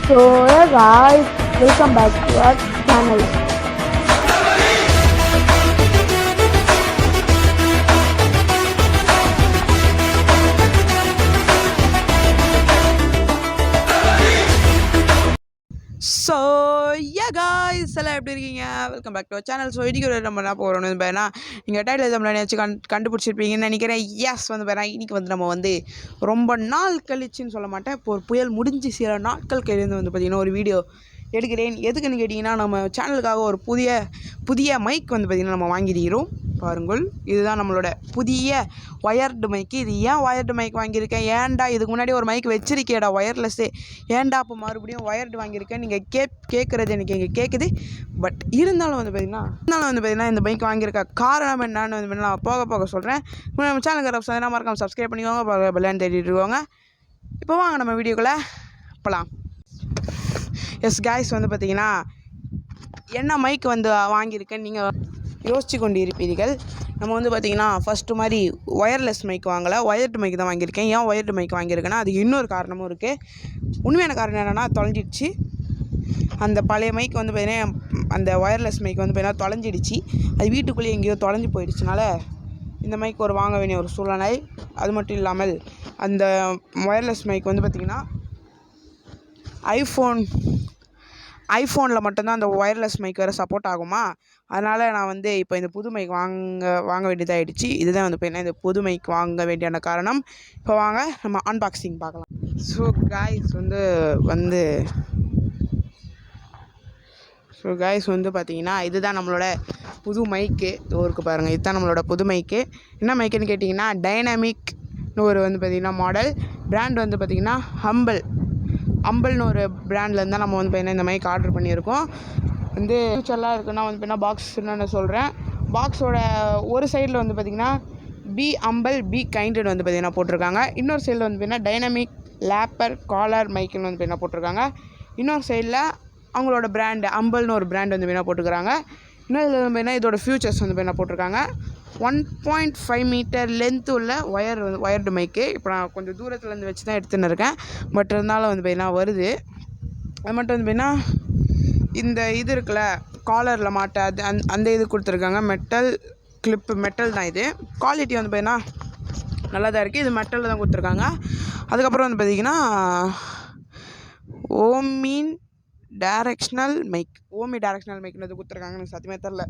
So hey guys, welcome back to our channel. So guys எல்லாம் எப்படி இருக்கீங்க? Welcome back to channel. So இன்றைக்கி நம்ம என்ன போகிறோம்னு பேனா நீங்கள் டைட்டில் எக்ஸாமில் வச்சு கண்டுபிடிச்சிருப்பீங்கன்னு நினைக்கிறேன். எஸ் வந்து பேனா இன்றைக்கி வந்து நம்ம வந்து ரொம்ப நாள் கழிச்சுன்னு சொல்ல மாட்டேன், இப்போ ஒரு புயல் முடிஞ்சு சில நாட்கள் கழிந்து வந்து பார்த்திங்கன்னா ஒரு வீடியோ எடுக்கிறேன். எதுக்குன்னு கேட்டிங்கன்னா, நம்ம சேனலுக்காக ஒரு புதிய மைக் வந்து பார்த்திங்கன்னா நம்ம வாங்கியிருக்கிறோம். பாருங்கள், இதுதான் நம்மளோட புதிய ஒயர்டு மைக்கு. இது ஏன் ஒயர்டு மைக் வாங்கியிருக்கேன், ஏன்டா இதுக்கு முன்னாடி ஒரு மைக் வச்சிருக்கேடா ஒயர்லெஸ்ஸு, ஏன்டா அப்போ மறுபடியும் ஒயர்டு வாங்கியிருக்கேன் நீங்கள் கேட்குறது எனக்கு இங்கே கேட்குது. பட் இருந்தாலும் வந்து பார்த்திங்கன்னா இந்த மைக் வாங்கியிருக்க காரணம் என்னன்னு வந்து நான் போக சொல்கிறேன். நம்ம சேனலுக்கு மறக்காம சப்ஸ்கிரைப் பண்ணிக்கோங்க, பெல்லைன்னு தேடிட்டு இருக்கோங்க. இப்போ வாங்க நம்ம வீடியோக்குள்ளே போகலாம். எஸ் காய்ஸ், வந்து பார்த்திங்கன்னா என்ன மைக் வந்து வாங்கியிருக்கேன்னு நீங்கள் யோசித்து கொண்டு இருப்பீர்கள். நம்ம வந்து பார்த்திங்கன்னா ஃபஸ்ட்டு மாதிரி ஒயர்லெஸ் மைக் வாங்கலை, ஒயர்டு மைக் தான் வாங்கியிருக்கேன். ஏன் ஒயர்டு மைக் வாங்கியிருக்கேன்னா அதுக்கு இன்னொரு காரணமும் இருக்குது. உண்மையான காரணம் என்னென்னா, தொலைஞ்சிடுச்சு. அந்த பழைய மைக் வந்து பார்த்திங்கன்னா, அந்த ஒயர்லெஸ் மைக் வந்து பார்த்திங்கன்னா தொலைஞ்சிடுச்சு. அது வீட்டுக்குள்ளேயே எங்கேயோ தொலைஞ்சி போயிடுச்சுனால இந்த மைக் வாங்க வேண்டிய ஒரு சூழ்நிலை. அது மட்டும் இல்லாமல் அந்த ஒயர்லெஸ் மைக் வந்து பார்த்திங்கன்னா ஐஃபோனில் மட்டும்தான் அந்த ஒயர்லெஸ் மைக் வேறு சப்போர்ட் ஆகுமா. அதனால் நான் வந்து இப்போ இந்த புது மைக் வாங்க வேண்டியதாகிடுச்சு. இதுதான் வந்து இப்போ இந்த புது மைக் வாங்க வேண்டியான காரணம். இப்போ வாங்க நம்ம அன்பாக்சிங் பார்க்கலாம். ஸோ காய்ஸ் வந்து பார்த்திங்கன்னா இதுதான் நம்மளோட புது மைக்கு. இருக்குது பாருங்கள், இதுதான் நம்மளோட புது மைக்கு. என்ன மைக்குன்னு கேட்டிங்கன்னா, டைனமிக்னு ஒரு வந்து பார்த்திங்கன்னா மாடல். பிராண்ட் வந்து பார்த்திங்கன்னா அம்பல்னு ஒரு பிராண்ட்லேருந்து தான் நம்ம வந்து பார்த்தீங்கன்னா இந்த மைக் ஆர்டர் பண்ணியிருக்கோம். வந்து ஃபியூச்சர்லாம் இருக்குன்னா வந்து பார்த்தீங்கன்னா பாக்ஸ் என்னென்னு சொல்கிறேன். பாக்ஸோட ஒரு சைடில் வந்து பார்த்திங்கன்னா பி அம்பல் பி கைண்டுன்னு வந்து பார்த்திங்கன்னா போட்டிருக்காங்க. இன்னொரு சைடில் வந்து பார்த்திங்கன்னா டைனமிக் லேப்பர் காலர் மைக்குன்னு வந்து பார்த்திங்கன்னா போட்டிருக்காங்க. இன்னொரு சைடில் அவங்களோட பிராண்டு அம்பல்னு ஒரு பிராண்ட் வந்து பார்த்திங்கன்னா போட்டுக்கிறாங்க. இன்னொரு வந்து பார்த்திங்கன்னா இதோட ஃபியூச்சர்ஸ் வந்து பார்த்திங்கன்னா போட்டிருக்காங்க. 1.5 மீட்டர் லென்த்து உள்ள ஒயர்டு மைக்கு. இப்போ நான் கொஞ்சம் தூரத்துலேருந்து வச்சு தான் எடுத்துன்னு இருக்கேன். பட் இருந்தாலும் வந்து பார்த்திங்கன்னா வருது. அது மட்டும் வந்து பார்த்திங்கன்னா இந்த இது இருக்குல்ல காலரில் மாட்ட, அது அந்த இது கொடுத்துருக்காங்க. மெட்டல் கிளிப்பு, மெட்டல் தான் இது. குவாலிட்டி வந்து பார்த்திங்கன்னா நல்லா தான் இருக்குது. இது மெட்டலில் தான் கொடுத்துருக்காங்க. அதுக்கப்புறம் வந்து பார்த்திங்கன்னா ஓமி டைரக்ஷனல் மைக்னு அது கொடுத்துருக்காங்க. எனக்கு சத்தியமே தெரில.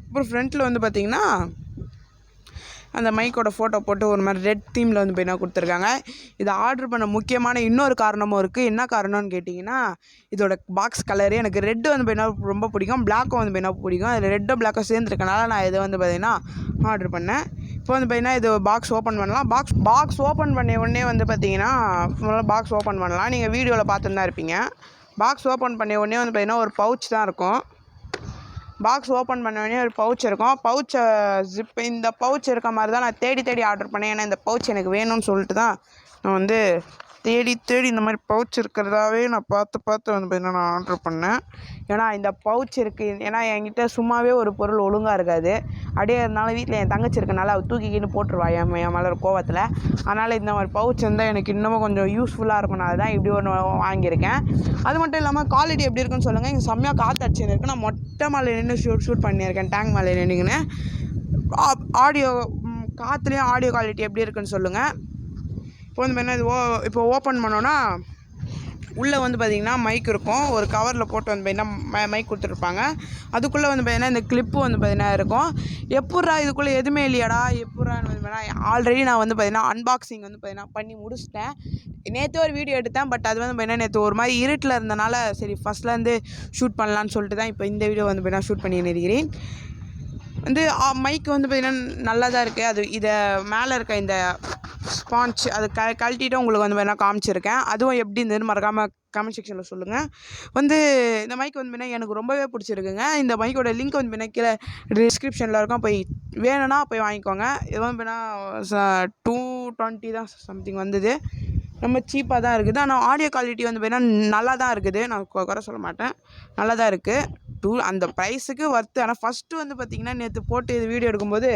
அப்புறம் ஃப்ரண்ட்டில் வந்து பார்த்திங்கன்னா அந்த மைக்கோட ஃபோட்டோ போட்டு ஒரு மாதிரி ரெட் தீமில் வந்து பார்த்தீங்கன்னா கொடுத்துருக்காங்க. இதை ஆர்டர் பண்ண முக்கியமான இன்னொரு காரணமும் இருக்குது. என்ன காரணம்னு கேட்டிங்கன்னா, இதோட பாக்ஸ் கலரு எனக்கு ரெட்டு வந்து பார்த்தீங்கன்னா ரொம்ப பிடிக்கும், பிளாக்கும் வந்து பார்த்தீங்கன்னா பிடிக்கும். அதில் ரெட்டும் பிளாக்கும் சேர்ந்துருக்கனால நான் இதை வந்து பார்த்திங்கன்னா ஆர்டர் பண்ணேன். இப்போ வந்து பார்த்திங்கன்னா இது பாக்ஸ் ஓப்பன் பண்ணலாம். பாக்ஸ் ஓப்பன் பண்ண உடனே வந்து பார்த்திங்கன்னா பாக்ஸ் ஓப்பன் பண்ணலாம். நீங்கள் வீடியோவில் பார்த்துன்னு தான் இருப்பீங்க. பாக்ஸ் ஓப்பன் பண்ண உடனே வந்து பார்த்திங்கன்னா ஒரு பவுச் தான் இருக்கும். பாக்ஸ் ஓப்பன் பண்ண உடனே ஒரு பவுச் இருக்கும். பவுச்சை இந்த பவுச் இருக்க மாதிரி தான் நான் தேடி ஆர்டர் பண்ணேன். ஏன்னா இந்த பவுச் எனக்கு வேணும்னு சொல்லிட்டு தான் நான் வந்து தேடி இந்த மாதிரி பவுச் இருக்கிறதாவே நான் பார்த்து வந்து பார்த்தீங்கன்னா நான் ஆர்டர் பண்ணேன். ஏன்னா இந்த பவுச் இருக்குது. ஏன்னா என்கிட்ட சும்மாவே ஒரு பொருள் ஒழுங்காக இருக்காது. அப்படியே இருந்தாலும் வீட்டில் என் தங்கச்சி இருக்கனால அவள் தூக்கிக்கின்னு போட்டுருவா என் மேலே கோவத்தில். அதனால் இந்த மாதிரி பவுச் இருந்தால் எனக்கு இன்னமும் கொஞ்சம் யூஸ்ஃபுல்லாக இருக்கனால தான் இப்படி ஒன்று வாங்கியிருக்கேன். அது மட்டும் இல்லாமல் குவாலிட்டி எப்படி இருக்குன்னு சொல்லுங்கள். இங்கே செம்மையாக காற்று அடிச்சுன்னு இருக்குது. நான் மொட்டை மேலே நின்று ஷூட் பண்ணியிருக்கேன், டேங்க் மேலே நின்றுங்கன்னு. ஆடியோ காற்றுலேயும் ஆடியோ குவாலிட்டி எப்படி இருக்குன்னு சொல்லுங்கள். இப்போ வந்து பார்த்தீங்கன்னா இப்போ ஓப்பன் பண்ணோன்னா உள்ளே வந்து பார்த்திங்கன்னா மைக் இருக்கும். ஒரு கவரில் போட்டு வந்து பார்த்திங்கன்னா மைக் கொடுத்துருப்பாங்க. அதுக்குள்ளே வந்து பார்த்திங்கன்னா இந்த கிளிப்பு வந்து பார்த்திங்கன்னா இருக்கும். எப்பட்றா இதுக்குள்ளே எதுவுமே இல்லையாடா எப்பட்றான்னு வந்து பார்த்தீங்கன்னா ஆல்ரெடி நான் வந்து பார்த்திங்கன்னா அன்பாக்சிங் வந்து பார்த்திங்கன்னா பண்ணி முடிச்சிட்டேன். நேற்று ஒரு வீடியோ எடுத்தேன். பட் அது வந்து பார்த்திங்கன்னா நேற்று ஒரு மாதிரி இருட்டில் இருந்தனால சரி ஃபஸ்ட்லேருந்து ஷூட் பண்ணலான்னு சொல்லிட்டு தான் இப்போ இந்த வீடியோ வந்து பார்த்திங்கன்னா ஷூட் பண்ணி இருக்கிறேன். வந்து மைக் வந்து பார்த்திங்கன்னா நல்லா தான் இருக்குது. அது இதை மேலே இருக்க இந்த ஸ்பான்ச் அது கழட்டிட்டு உங்களுக்கு வந்து வேணால் காமிச்சிருக்கேன். அதுவும் எப்படி இருந்ததுன்னு மறக்காமல் கமெண்ட் செக்ஷனில் சொல்லுங்கள். வந்து இந்த மைக் வந்து பார்த்தீங்கன்னா எனக்கு ரொம்பவே பிடிச்சிருக்குங்க. இந்த மைக்கோட லிங்க் வந்து பார்த்தீங்கன்னா கீழே டிஸ்கிரிப்ஷனில் இருக்கும், போய் வேணும்னா போய் வாங்கிக்கோங்க. இது வந்து பார்த்தீங்கன்னா 220 தான் சம்திங் வந்தது. ரொம்ப சீப்பாக தான் இருக்குது. ஆனால் ஆடியோ குவாலிட்டி வந்து பார்த்தீங்கன்னா நல்லா தான் இருக்குது. நான் குறை சொல்ல மாட்டேன், நல்லா தான் இருக்குது. அந்த ப்ரைஸுக்கு ஒர்த்து. ஆனால் ஃபஸ்ட்டு வந்து பார்த்திங்கன்னா நேற்று போட்டு இது வீடியோ எடுக்கும்போது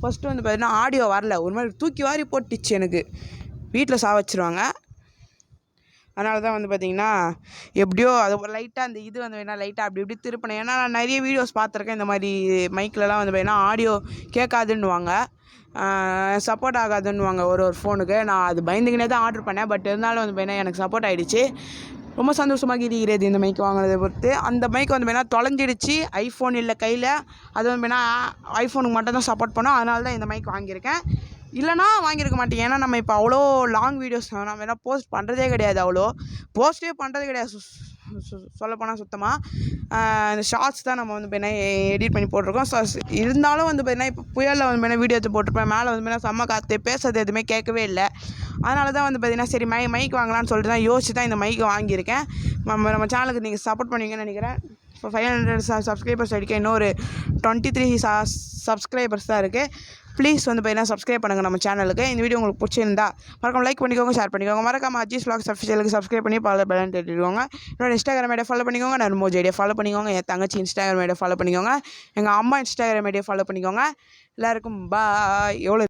ஃபஸ்ட்டு வந்து பார்த்திங்கன்னா ஆடியோ வரல, ஒரு மாதிரி தூக்கி வாரி போட்டுச்சு. எனக்கு வீட்டில் சாவச்சிருவாங்க. அதனால தான் வந்து பார்த்திங்கன்னா எப்படியோ அது லைட்டாக அந்த இது வந்து வேணால் லைட்டாக அப்படி இப்படி திருப்பினேன். ஏன்னா நான் நிறைய வீடியோஸ் பார்த்துருக்கேன் இந்த மாதிரி மைக்லலாம் வந்து பார்த்திங்கன்னா ஆடியோ கேட்காதுன்னுவாங்க, சப்போர்ட் ஆகாதுன்னுவாங்க ஒரு ஃபோனுக்கு. நான் அது பயந்துக்கினே தான் ஆர்டர் பண்ணேன். பட் இருந்தாலும் வந்து பார்த்திங்கன்னா எனக்கு சப்போர்ட் ஆகிடுச்சு. ரொம்ப சந்தோஷமாக இருக்கிறது இந்த மைக் வாங்கினதை பொறுத்து. அந்த மைக் வந்து பார்த்திங்கன்னா தொலைஞ்சிடுச்சு, ஐஃபோன் இல்லை கையில். அது வந்து பார்த்திங்கன்னா ஐஃபோனுக்கு மட்டும் தான் சப்போர்ட் பண்ணோம். அதனால தான் இந்த மைக் வாங்கியிருக்கேன். இல்லைனா வாங்கியிருக்க மாட்டேன். ஏன்னா நம்ம இப்போ அவ்வளோ லாங் வீடியோஸ் நம்ம என்ன போஸ்ட் பண்ணுறதே கிடையாது, அவ்வளோ போஸ்ட்டே பண்ணுறது கிடையாது சொல்லப்போனால் சுத்தமாக. இந்த ஷார்ட்ஸ் தான் நம்ம வந்து பார்த்தீங்கன்னா எடிட் பண்ணி போட்டிருக்கோம். இருந்தாலும் வந்து பார்த்தீங்கன்னா இப்போ புயலில் வந்து பார்த்தீங்கன்னா வீடியோ எடுத்து போட்டிருப்பேன். மேலே வந்து பார்த்தீங்கன்னா செம்ம காற்று, பேசுறது எதுவுமே கேட்கவே இல்லை. அதனால தான் வந்து பார்த்தீங்கன்னா சரி மைக் வாங்கலாம்னு சொல்லிட்டு தான் யோசிச்சு தான் இந்த மைக் வாங்கியிருக்கேன். நம்ம சேனலுக்கு நீங்கள் சப்போர்ட் பண்ணுவீங்கன்னு நினைக்கிறேன். இப்போ 500 சப்ஸ்கிரைபர்ஸ் அடிக்க இன்னும் ஒரு 23 சப்ஸ்கிரைபர்ஸ் தான் இருக்குது. ப்ளீஸ் வந்து பார்த்தீங்கன்னா சப்ஸ்கிரைப் பண்ணுங்கள் நம்ம சேனலுக்கு. இந்த வீடியோ உங்களுக்கு பிடிச்சிருந்தா மறக்காம லைக் பண்ணிக்கோங்க, ஷேர் பண்ணிக்கோங்க. மறக்காம அஜீஸ் vlogs அஃபிஷியலுக்கு சப்ஸ்கிரைப் பண்ணி பெல் தட்டிடுவாங்க. என்னோட இன்ஸ்டாகிராம் ஐடியா ஃபாலோ பண்ணிக்கோங்க, நர்மோஜ் ஐடியா ஃபாலோ பண்ணிக்கோங்க, என் தங்கச்சி இன்ஸ்டாகிராம் ஐடியா ஃபாலோ பண்ணிக்கோங்க, எங்கள் அம்மா இன்ஸ்டாகிராம் ஐடியா ஃபாலோ பண்ணிக்கோங்க. எல்லாருக்கும் பாய். எவ்வளோ